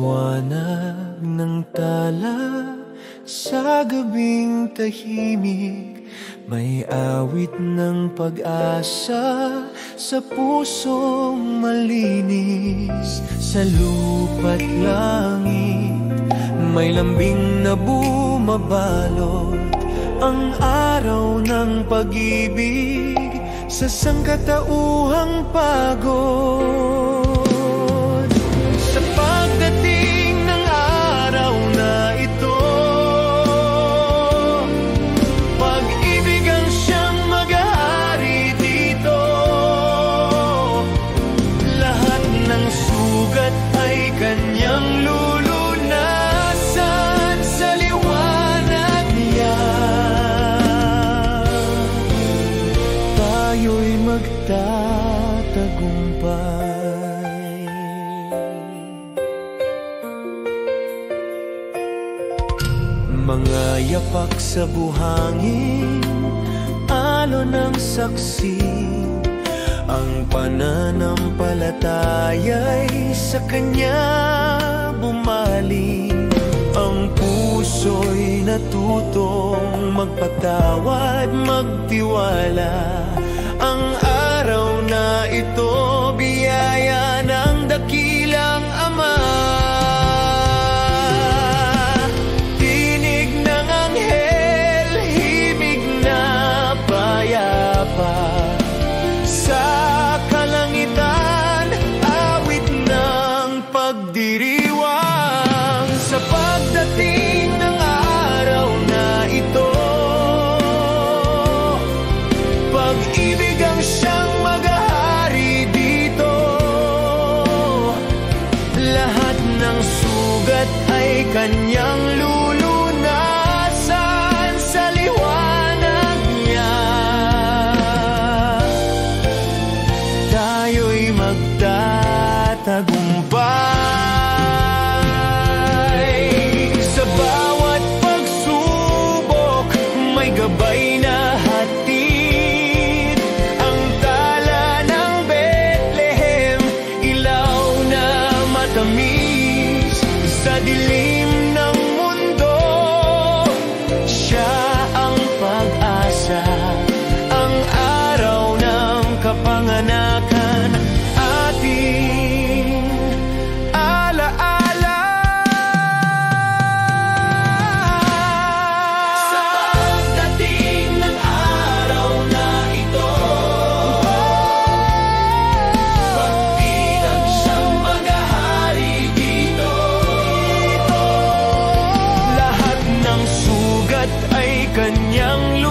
liwanag ng tala sa gabing tahimik, may awit ng pag-asa sa pusong malinis. Sa lupa't langit may lambing na bumabalot, ang araw ng pag-ibig sa sangkatauhang pagod. Sa pagdating ng araw na ito, pag-ibig ang siyang mag-aari dito. Lahat ng sugat ay kanyang lulunasan sa liwanag niya. Tayo'y magtatagumpay. Mga yapak sa buhangin, alon ng saksi, ang pananampalataya'y sa kanya bumalik. Ang puso'y natutong magpatawad, magtiwala. Ang araw na ito, biyaya ng dakilang Ama. Tinig ng anghel, himig na payapa. Sa kalangitan, awit ng pagdiriwang. Sa pagdating ng araw na ito, pag-ibig ang siyang mag-ahari dito. Lahat ng sugat ay kanyang lulunasan sa liwanag niya. Tayo'y magtatagumpay. Sa bawat pagsubok, may gabay na hatid. Ang tala ng Bethlehem, ilaw na matamis. Sa dilim ng mundo, siya ang pag-asa. Ang araw ng kapanganakan, ating alaala. Sa pagdating ng araw na ito, pag-ibig ang siyang mag-ahari dito. Lahat ng sugat ay kanyang